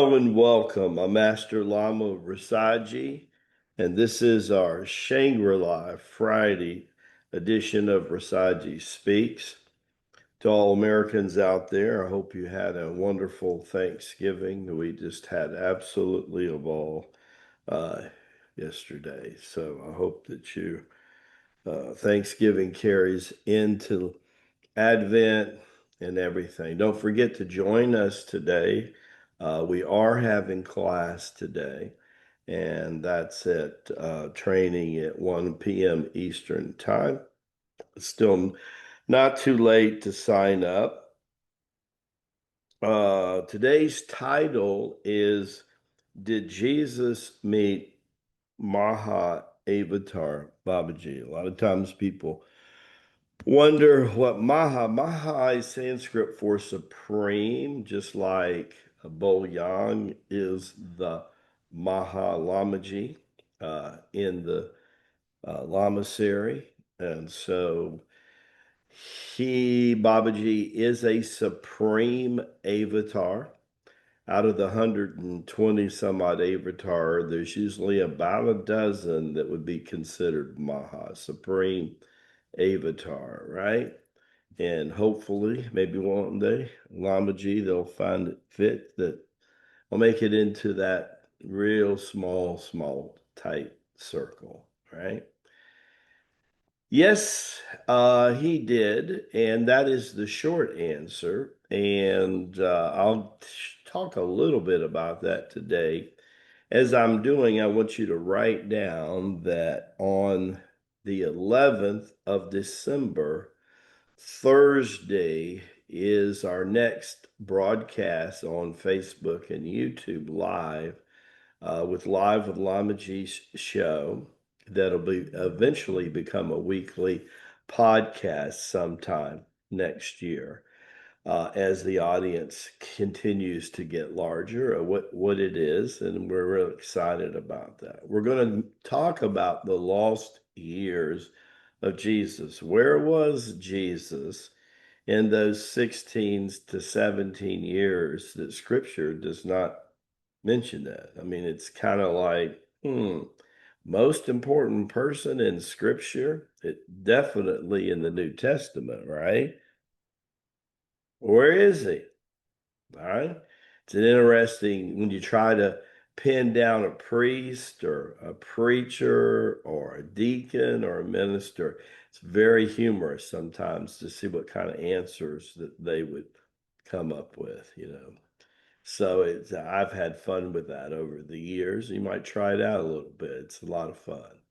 Hello and welcome. I'm Master Lama Rasaji, and this is our Shangri-La Friday edition of Rasaji Speaks. To all Americans out there, I hope you had a wonderful Thanksgiving. We just had absolutely a ball uh, yesterday. So I hope that Thanksgiving carries into Advent and everything. Don't forget to join us today. We are having class today, and that's at training at 1 p.m. Eastern Time. It's still not too late to sign up. Today's title is Did Jesus Meet Maha Avatar Babaji? A lot of times people wonder what Maha is Sanskrit for supreme, just like Yang is the Maha Lamaji in the Lamasery. And so Babaji, is a supreme avatar. Out of the 120 some odd avatar, there's usually about a dozen that would be considered Maha, supreme avatar, right? And hopefully, maybe one day, Lamaji, they'll find it fit that will make it into that real small, tight circle, right? Yes, he did. And that is the short answer. And I'll talk a little bit about that today. As I'm doing, I want you to write down that on the 11th of December, Thursday, is our next broadcast on Facebook and YouTube live with Live with Lama G's show that'll be eventually become a weekly podcast sometime next year as the audience continues to get larger, what it is, and we're really excited about that. We're going to talk about the lost years of Jesus. Where was Jesus in those 16 to 17 years that Scripture does not mention that? I mean, it's kind of like, most important person in Scripture, it definitely in the New Testament, right? Where is he? All right. It's an interesting when you try to pin down a priest or a preacher or a deacon or a minister. It's very humorous sometimes to see what kind of answers that they would come up with. So I've had fun with that over the years. You might try it out a little bit. It's a lot of fun.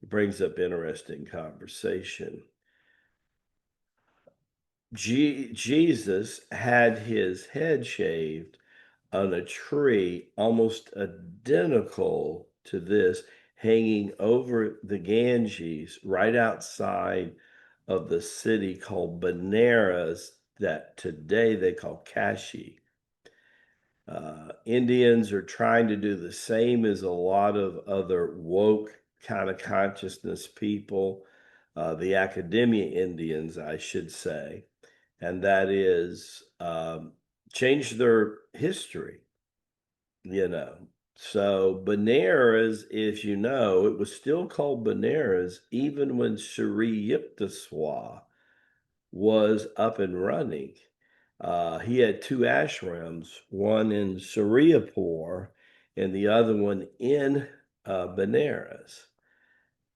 It brings up interesting conversation. Jesus had his head shaved on a tree almost identical to this hanging over the Ganges right outside of the city called Benares that today they call Kashi. Indians are trying to do the same as a lot of other woke kind of consciousness people, the academia Indians, I should say, and that is change their history, you know. So Benares, if you know, it was still called Benares even when Sri Yukteswar was up and running. He had two ashrams, one in Sariapur and the other one in Benares.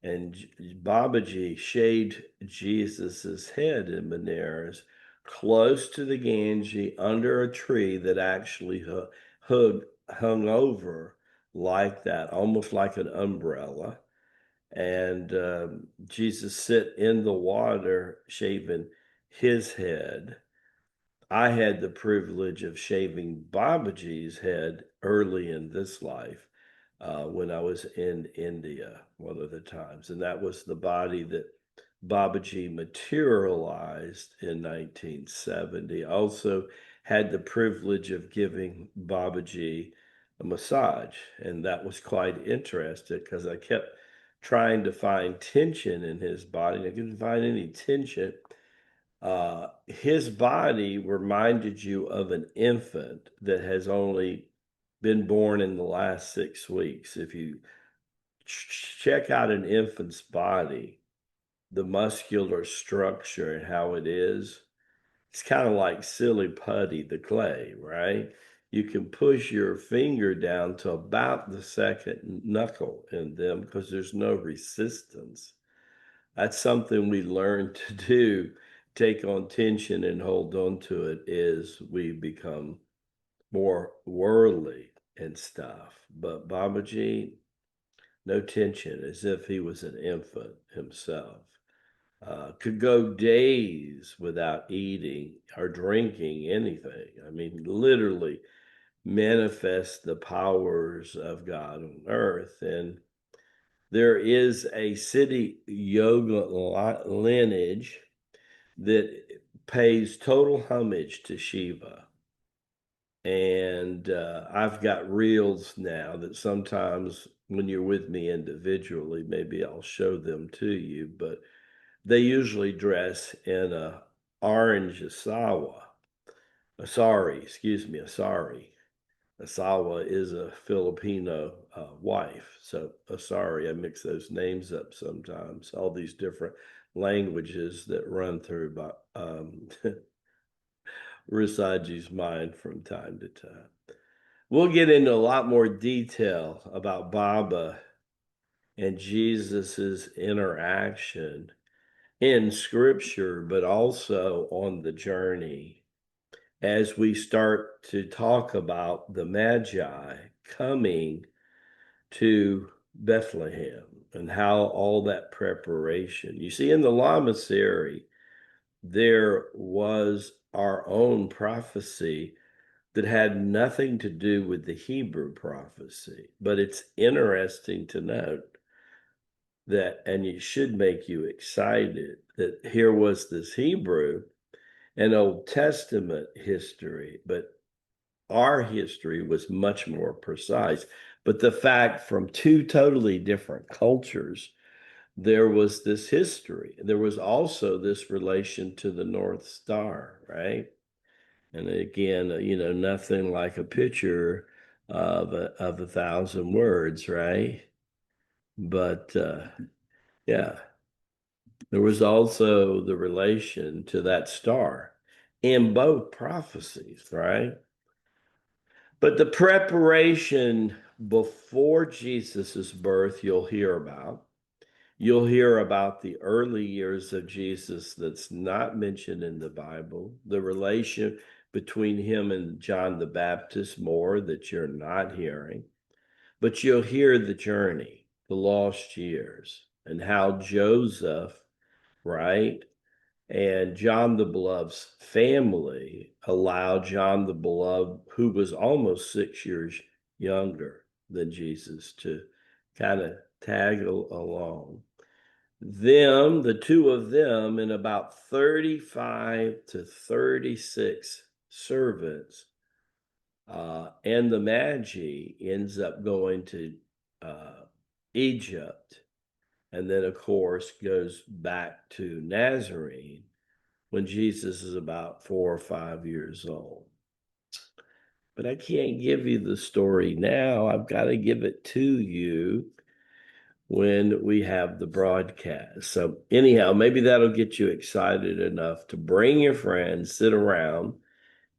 And Babaji shaved Jesus's head in Benares close to the Ganges under a tree that actually hung over like that, almost like an umbrella. And Jesus sit in the water shaving his head. I had the privilege of shaving Babaji's head early in this life when I was in India one of the times. And that was the body that Babaji materialized in 1970. I also had the privilege of giving Babaji a massage. And that was quite interesting because I kept trying to find tension in his body. And I couldn't find any tension. His body reminded you of an infant that has only been born in the last 6 weeks. If you check out an infant's body, the muscular structure and how it is, it's kind of like silly putty, the clay, right? You can push your finger down to about the second knuckle in them because there's no resistance. That's something we learn to do, take on tension and hold on to it as we become more worldly and stuff. But Babaji, no tension, as if he was an infant himself. Could go days without eating or drinking anything. I mean, literally manifest the powers of God on earth. And there is a city yoga lineage that pays total homage to Shiva. And I've got reels now that sometimes when you're with me individually, maybe I'll show them to you, but they usually dress in a orange asawa. Asari. Asawa is a Filipino wife. So Asari, I mix those names up sometimes. All these different languages that run through Rasaji's mind from time to time. We'll get into a lot more detail about Baba and Jesus's interaction in scripture, but also on the journey as we start to talk about the Magi coming to Bethlehem and how all that preparation. You see, in the Lamasery, there was our own prophecy that had nothing to do with the Hebrew prophecy. But it's interesting to note that, and it should make you excited, that here was this Hebrew and Old Testament history, but our history was much more precise. But the fact from two totally different cultures, there was this history. There was also this relation to the North Star, right? And again, nothing like a picture of a thousand words, right? But yeah, there was also the relation to that star in both prophecies, right? But the preparation before Jesus's birth, you'll hear about. You'll hear about the early years of Jesus that's not mentioned in the Bible, the relation between him and John the Baptist more that you're not hearing. But you'll hear the journey, the lost years, and how Joseph, right, and John the Beloved's family allowed John the Beloved, who was almost 6 years younger than Jesus, to kind of tag along. The two of them, and about 35 to 36 servants, and the Magi ends up going to Egypt, and then, of course, goes back to Nazarene when Jesus is about 4 or 5 years old. But I can't give you the story now. I've got to give it to you when we have the broadcast. So anyhow, maybe that'll get you excited enough to bring your friends, sit around.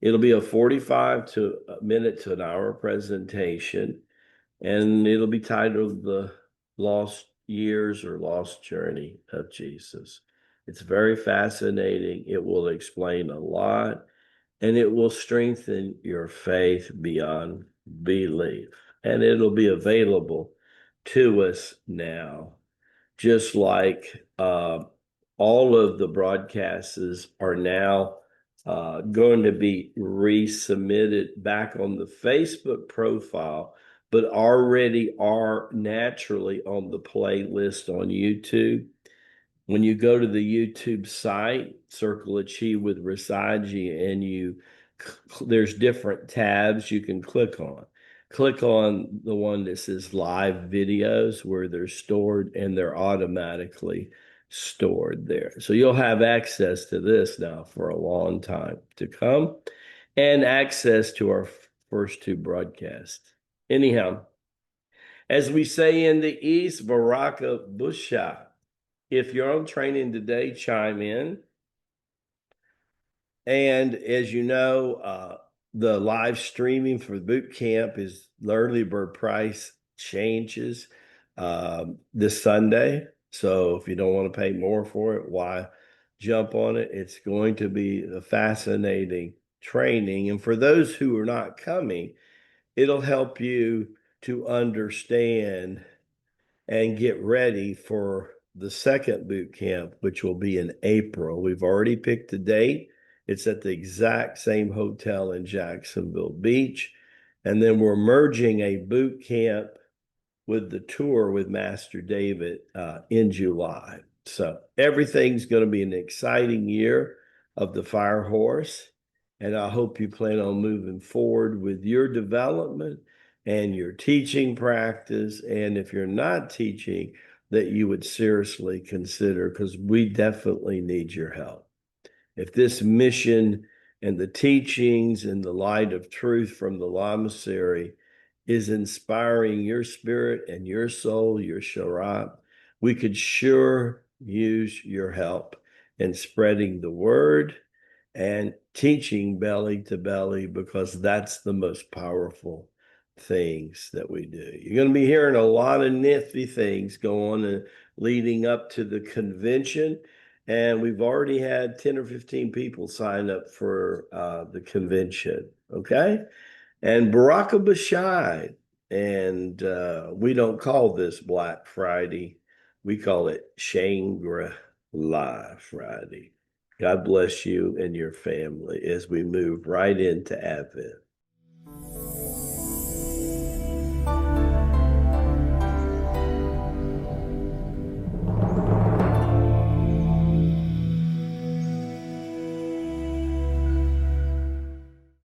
It'll be a 45 minute to an hour presentation, and it'll be titled The Lost Years or Lost Journey of Jesus. It's very fascinating. It will explain a lot, and it will strengthen your faith beyond belief. And it'll be available to us now, just like all of the broadcasts are now going to be resubmitted back on the Facebook profile, but already are naturally on the playlist on YouTube. When you go to the YouTube site, Circle Achieve with Rasaji, and there's different tabs you can click on. Click on the one that says live videos, where they're stored, and they're automatically stored there. So you'll have access to this now for a long time to come, and access to our first two broadcasts. Anyhow, as we say in the East, Baraka Busha. If you're on training today, chime in. And as you know, the live streaming for boot camp is the early bird price changes this Sunday. So if you don't want to pay more for it, why jump on it? It's going to be a fascinating training. And for those who are not coming, it'll help you to understand and get ready for the second boot camp, which will be in April. We've already picked the date. It's at the exact same hotel in Jacksonville Beach. And then we're merging a boot camp with the tour with Master David in July. So everything's going to be an exciting year of the Fire Horse. And I hope you plan on moving forward with your development and your teaching practice. And if you're not teaching, that you would seriously consider, because we definitely need your help. If this mission and the teachings and the light of truth from the Lamasery is inspiring your spirit and your soul, your sharat, we could sure use your help in spreading the word and teaching belly to belly, because that's the most powerful things that we do. You're going to be hearing a lot of nifty things going on leading up to the convention. And we've already had 10 or 15 people sign up for the convention. Okay. And Baraka Bashai. And we don't call this Black Friday. We call it Shangri-La Friday. God bless you and your family as we move right into Advent.